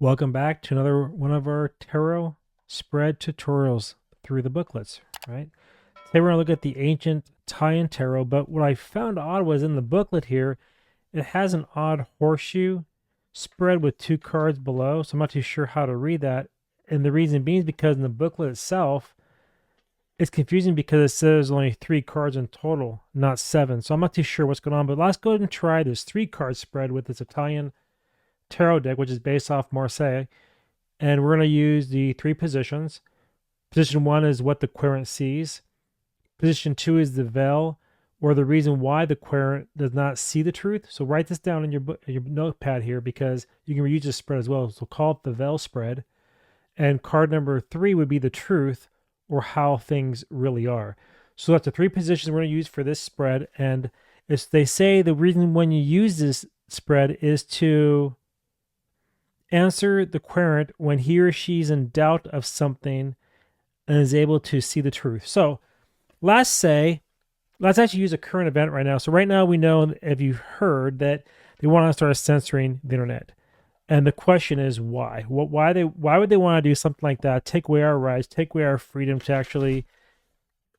Welcome back to another one of our tarot spread tutorials through the booklets, right? Today we're going to look at the ancient tie-in tarot, but what I found odd was in the booklet here, it has an odd horseshoe spread with two cards below, so I'm not too sure how to read that. And the reason being is because in the booklet itself, it's confusing because it says only 3 cards in total, not 7. So I'm not too sure what's going on, but let's go ahead and try this 3-card spread with this Italian tarot deck, which is based off Marseille. And we're going to use the 3 positions. Position 1 is what the querent sees. Position 2 is the veil, or the reason why the querent does not see the truth. So write this down in your notepad here because you can reuse this spread as well. So call it the veil spread. And card number 3 would be the truth, or how things really are. So that's the 3 positions we're going to use for this spread. And as they say, the reason when you use this spread is to answer the querent when he or she's in doubt of something and is able to see the truth. So let's actually use a current event right now. So right now we know, if you've heard, that they want to start censoring the internet. And the question is why? Why would they want to do something like that? Take away our rights, take away our freedom to actually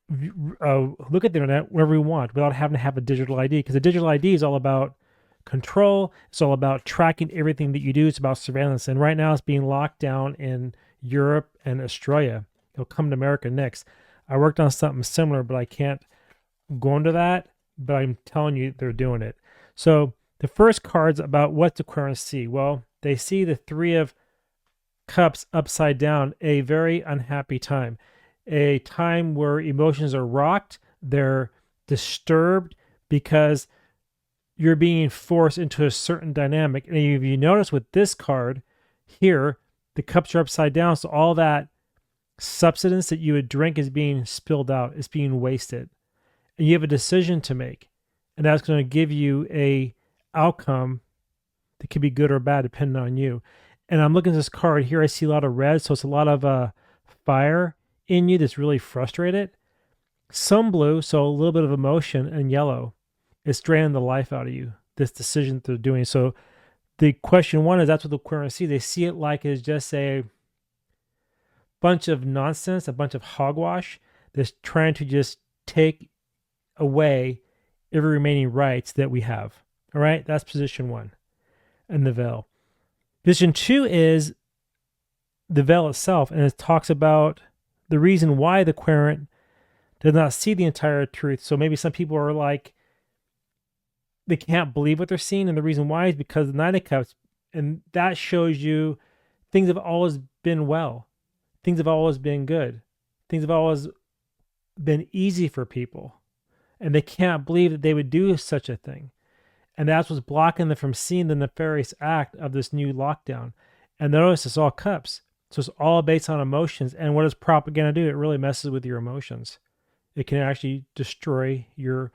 look at the internet whenever we want without having to have a digital ID. Because a digital ID is all about control. It's all about tracking everything that you do. It's about surveillance. And right now it's being locked down in Europe and Australia. It'll come to America next. I worked on something similar, but I can't go into that. But I'm telling you, they're doing it. So the first card's about what the querents see. Well, they see the 3 of Cups upside down, a very unhappy time, a time where emotions are rocked, they're disturbed because you're being forced into a certain dynamic. And if you notice with this card here, the cups are upside down, so all that substance that you would drink is being spilled out, it's being wasted. And you have a decision to make, and that's going to give you a outcome that could be good or bad depending on you. And I'm looking at this card here, I see a lot of red, so it's a lot of fire in you that's really frustrated. Some blue, so a little bit of emotion, and yellow. It's draining the life out of you, this decision that they're doing. So the question 1 is, that's what the querents see. They see it like it's just a bunch of nonsense, a bunch of hogwash that's trying to just take away every remaining rights that we have. All right, that's position 1 and the veil. Position 2 is the veil itself, and it talks about the reason why the querent does not see the entire truth. So maybe some people are like, they can't believe what they're seeing, and the reason why is because the 9 of Cups, and that shows you things have always been well. Things have always been good. Things have always been easy for people, and they can't believe that they would do such a thing. And that's what's blocking them from seeing the nefarious act of this new lockdown. And notice it's all cups. So it's all based on emotions. And what does propaganda do? It really messes with your emotions. It can actually destroy your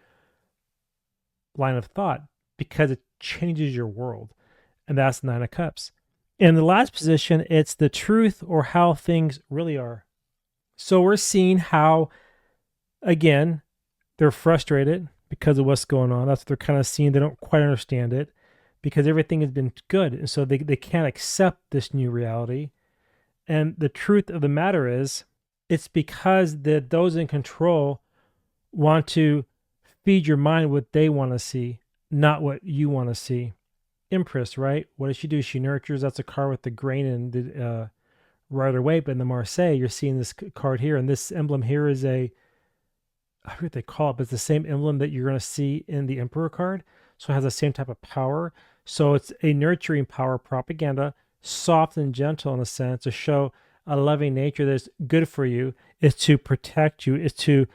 line of thought because it changes your world. And that's 9 of Cups. In the last position, it's the truth, or how things really are. So we're seeing how, again, they're frustrated because of what's going on. That's what they're kind of seeing. They don't quite understand it because everything has been good. And so they can't accept this new reality. And the truth of the matter is, it's because those in control want to feed your mind what they want to see, not what you want to see. Empress, right? What does she do? She nurtures. That's a card with the grain and the rider waite. But in the Marseille, you're seeing this card here, and this emblem here is I forget what they call it, but it's the same emblem that you're going to see in the Emperor card. So it has the same type of power. So it's a nurturing power, propaganda, soft and gentle in a sense, to show a loving nature that's good for you, is to protect you, is to,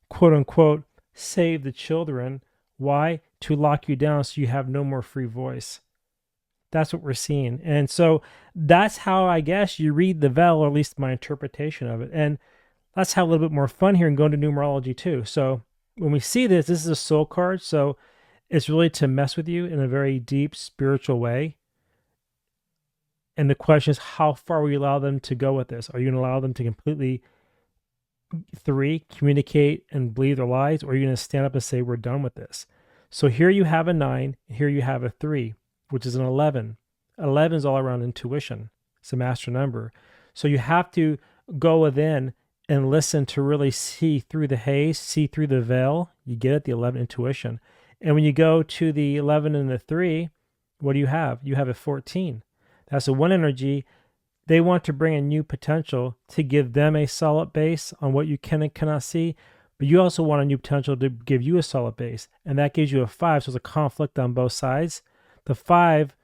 quote unquote, save the children. Why? To lock you down so you have no more free voice. That's what we're seeing. And so that's how I guess you read the veil, or at least my interpretation of it. And let's have a little bit more fun here and go into numerology too. So when we see this is a soul card. So it's really to mess with you in a very deep spiritual way. And the question is, how far will you allow them to go with this? Are you going to allow them to completely, 3, communicate and believe their lies? Or are you going to stand up and say, we're done with this? So here you have a 9, here you have a 3, which is an 11. 11 is all around intuition. It's a master number. So you have to go within and listen to really see through the haze, see through the veil. You get it, the 11 intuition. And when you go to the 11 and the 3, what do you have? You have a 14. That's a 1 energy. They want to bring a new potential to give them a solid base on what you can and cannot see, but you also want a new potential to give you a solid base, and that gives you a 5, so it's a conflict on both sides. The 5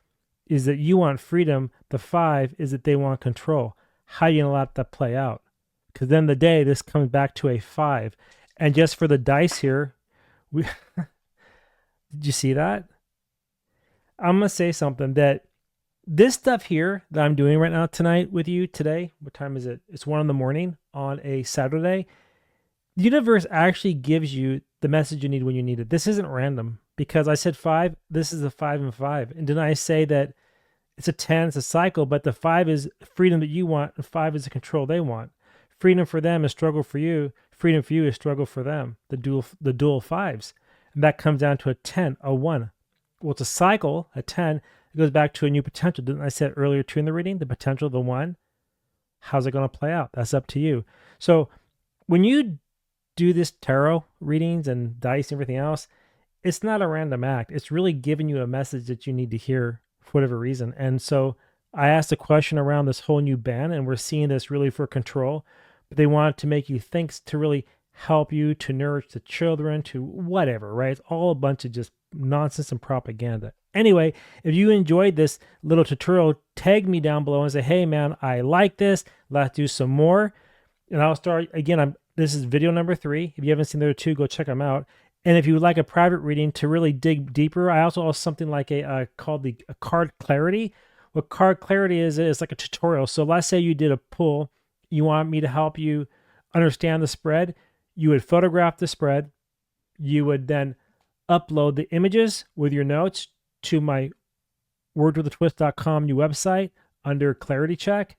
is that you want freedom. The 5 is that they want control. How are you going to let that play out? Because then the day this comes back to a 5. And just for the dice here, we did you see that? I'm going to say something that this stuff here that I'm doing right now tonight with you today, what time is it? It's 1 a.m. on a Saturday. The universe actually gives you the message you need when you need it. This isn't random because I said 5. This is a 5 and 5. And didn't I say that it's a 10, it's a cycle, but the 5 is freedom that you want, and 5 is the control they want. Freedom for them is struggle for you. Freedom for you is struggle for them. The dual 5s. And that comes down to a 10, a 1. Well, it's a cycle, a 10. It goes back to a new potential. Didn't I say earlier too in the reading? The potential, the 1. How's it going to play out? That's up to you. So when you do this tarot readings and dice and everything else, it's not a random act. It's really giving you a message that you need to hear for whatever reason. And so I asked a question around this whole new ban, and we're seeing this really for control, but they wanted to make you think, to really help you, to nourish the children, to whatever, right? It's all a bunch of just nonsense and propaganda. Anyway, if you enjoyed this little tutorial, tag me down below and say, hey man, I like this. Let's do some more. And I'll start again. This is video number 3. If you haven't seen the other 2, go check them out. And if you would like a private reading to really dig deeper, I also have something like called a card clarity. What card clarity is like a tutorial. So let's say you did a pull. You want me to help you understand the spread. You would photograph the spread. You would then upload the images with your notes to my wordswithatwist.com new website under clarity check.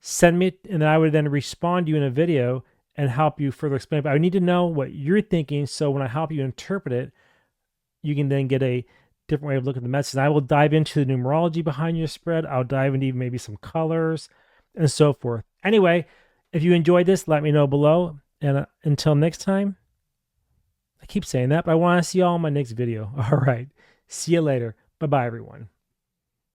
Send me, and I would then respond to you in a video and help you further explain. But I need to know what you're thinking, so when I help you interpret it, you can then get a different way of looking at the message. And I will dive into the numerology behind your spread. I'll dive into maybe some colors and so forth. Anyway, if you enjoyed this, let me know below. And until next time, I keep saying that, but I want to see y'all in my next video. All right. See you later. Bye-bye, everyone.